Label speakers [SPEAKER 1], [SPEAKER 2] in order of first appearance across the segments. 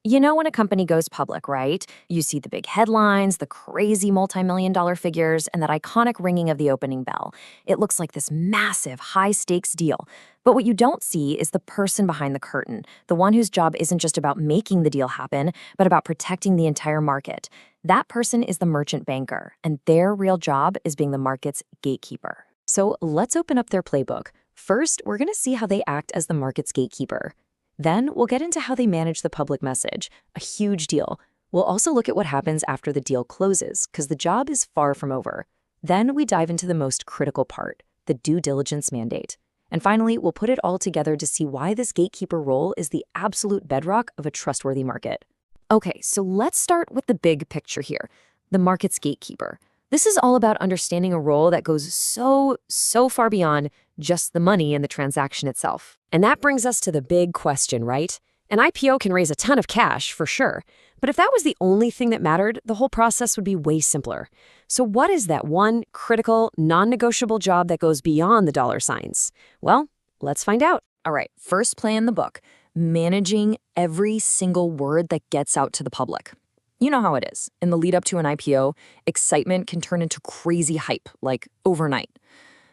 [SPEAKER 1] You know, when a company goes public, right? You see the big headlines, the crazy multi-million-dollar figures, and that iconic ringing of the opening bell. It looks like this massive, high-stakes deal. But what you don't see is the person behind the curtain, the one whose job isn't just about making the deal happen, but about protecting the entire market. That person is the merchant banker, and their real job is being the market's gatekeeper. So let's open up their playbook. First, we're going to see how they act as the market's gatekeeper. Then we'll get into how they manage the public message, a huge deal. We'll also look at what happens after the deal closes, because the job is far from over. Then we dive into the most critical part, the due diligence mandate. And finally, we'll put it all together to see why this gatekeeper role is the absolute bedrock of a trustworthy market. Okay, so let's start with the big picture here, the market's gatekeeper. This is all about understanding a role that goes so far beyond just the money and the transaction itself. And that brings us to the big question, right? An IPO can raise a ton of cash, for sure. But if that was the only thing that mattered, the whole process would be way simpler. So what is that one critical, non-negotiable job that goes beyond the dollar signs? Well, let's find out. All right, first play in the book, managing every single word that gets out to the public. You know how it is. In the lead up to an IPO, excitement can turn into crazy hype, like overnight.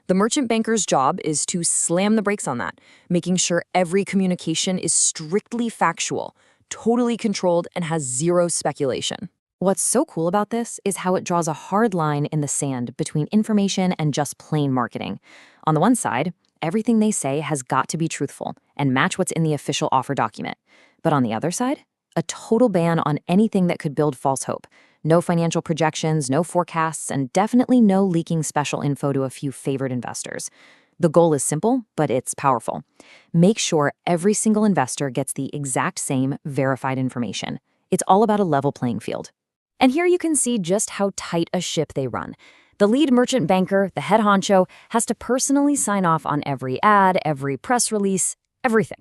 [SPEAKER 1] The merchant banker's job is to slam the brakes on that, making sure every communication is strictly factual, totally controlled, and has zero speculation. What's so cool about this is how it draws a hard line in the sand between information and just plain marketing. On the one side, everything they say has got to be truthful and match what's in the official offer document. But on the other side, a total ban on anything that could build false hope. No financial projections, no forecasts, and definitely no leaking special info to a few favored investors. The goal is simple, but it's powerful. Make sure every single investor gets the exact same verified information. It's all about a level playing field. And here you can see just how tight a ship they run. The lead merchant banker, the head honcho, has to personally sign off on every ad, every press release, everything.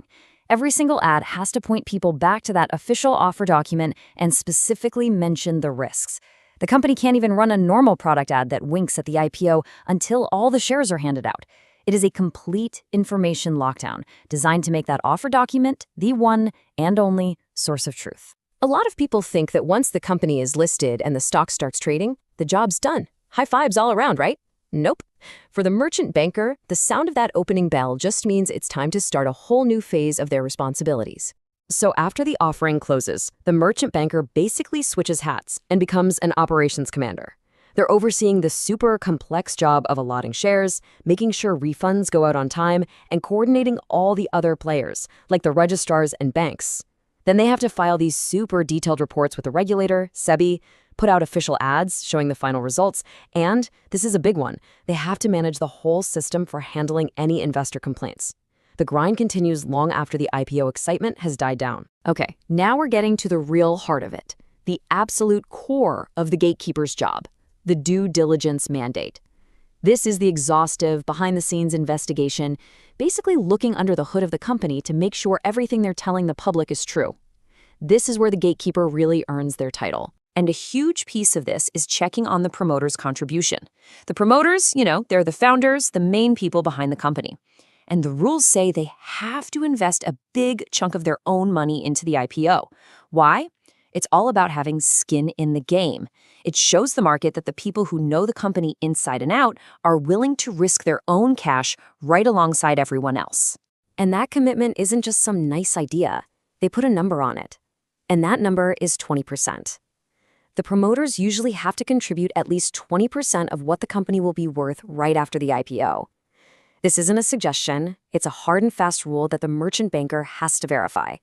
[SPEAKER 1] Every single ad has to point people back to that official offer document and specifically mention the risks. The company can't even run a normal product ad that winks at the IPO until all the shares are handed out. It is a complete information lockdown designed to make that offer document the one and only source of truth. A lot of people think that once the company is listed and the stock starts trading, the job's done. High fives all around, right? Nope. For the merchant banker, the sound of that opening bell just means it's time to start a whole new phase of their responsibilities. So after the offering closes, the merchant banker basically switches hats and becomes an operations commander. They're overseeing the super complex job of allotting shares, making sure refunds go out on time, and coordinating all the other players, like the registrars and banks. Then they have to file these super detailed reports with the regulator, SEBI, put out official ads showing the final results, and, this is a big one, they have to manage the whole system for handling any investor complaints. The grind continues long after the IPO excitement has died down. Okay, now we're getting to the real heart of it, the absolute core of the gatekeeper's job, the due diligence mandate. This is the exhaustive, behind-the-scenes investigation, basically looking under the hood of the company to make sure everything they're telling the public is true. This is where the gatekeeper really earns their title. And a huge piece of this is checking on the promoter's contribution. The promoters, they're the founders, the main people behind the company. And the rules say they have to invest a big chunk of their own money into the IPO. Why? It's all about having skin in the game. It shows the market that the people who know the company inside and out are willing to risk their own cash right alongside everyone else. And that commitment isn't just some nice idea. They put a number on it. And that number is 20%. The promoters usually have to contribute at least 20% of what the company will be worth right after the IPO. This isn't a suggestion, it's a hard and fast rule that the merchant banker has to verify.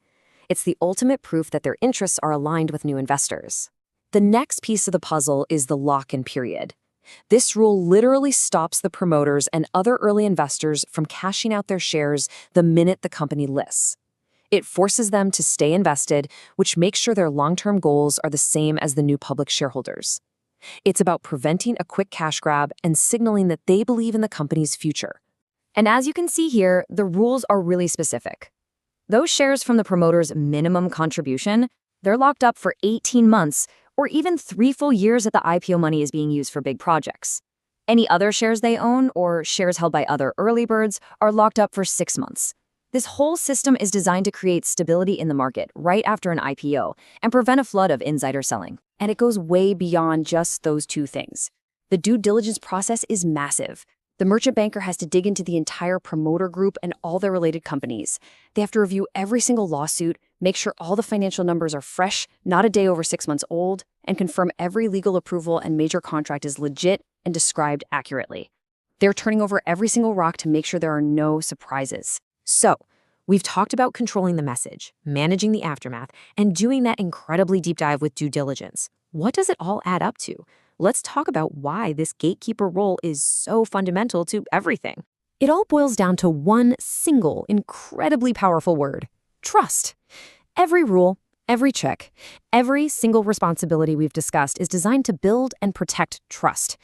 [SPEAKER 1] It's the ultimate proof that their interests are aligned with new investors. The next piece of the puzzle is the lock-in period. This rule literally stops the promoters and other early investors from cashing out their shares the minute the company lists. It forces them to stay invested, which makes sure their long-term goals are the same as the new public shareholders. It's about preventing a quick cash grab and signaling that they believe in the company's future. And as you can see here, the rules are really specific. Those shares from the promoter's minimum contribution, they're locked up for 18 months or even 3 full years that the IPO money is being used for big projects. Any other shares they own or shares held by other early birds are locked up for 6 months. This whole system is designed to create stability in the market right after an IPO and prevent a flood of insider selling. And it goes way beyond just those two things. The due diligence process is massive. The merchant banker has to dig into the entire promoter group and all their related companies. They have to review every single lawsuit, make sure all the financial numbers are fresh, not a day over 6 months old, and confirm every legal approval and major contract is legit and described accurately. They're turning over every single rock to make sure there are no surprises. So, we've talked about controlling the message, managing the aftermath, and doing that incredibly deep dive with due diligence. What does it all add up to? Let's talk about why this gatekeeper role is so fundamental to everything. It all boils down to one single, incredibly powerful word: trust. Every rule, every check, every single responsibility we've discussed is designed to build and protect trust.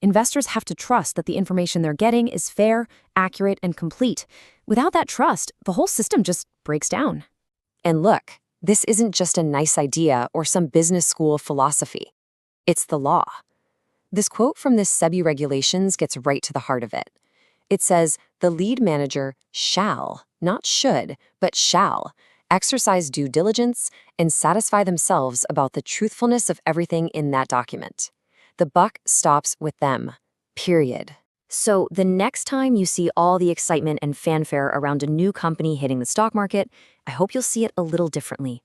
[SPEAKER 1] Investors have to trust that the information they're getting is fair, accurate, and complete. Without that trust, the whole system just breaks down. And look, this isn't just a nice idea or some business school philosophy. It's the law. This quote from this SEBI regulations gets right to the heart of it. It says, the lead manager shall, not should, but shall, exercise due diligence and satisfy themselves about the truthfulness of everything in that document. The buck stops with them, period. So the next time you see all the excitement and fanfare around a new company hitting the stock market, I hope you'll see it a little differently.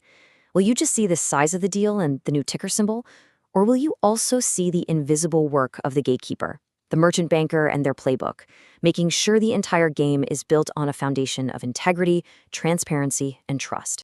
[SPEAKER 1] Will you just see the size of the deal and the new ticker symbol? Or will you also see the invisible work of the gatekeeper, the merchant banker and their playbook, making sure the entire game is built on a foundation of integrity, transparency, and trust?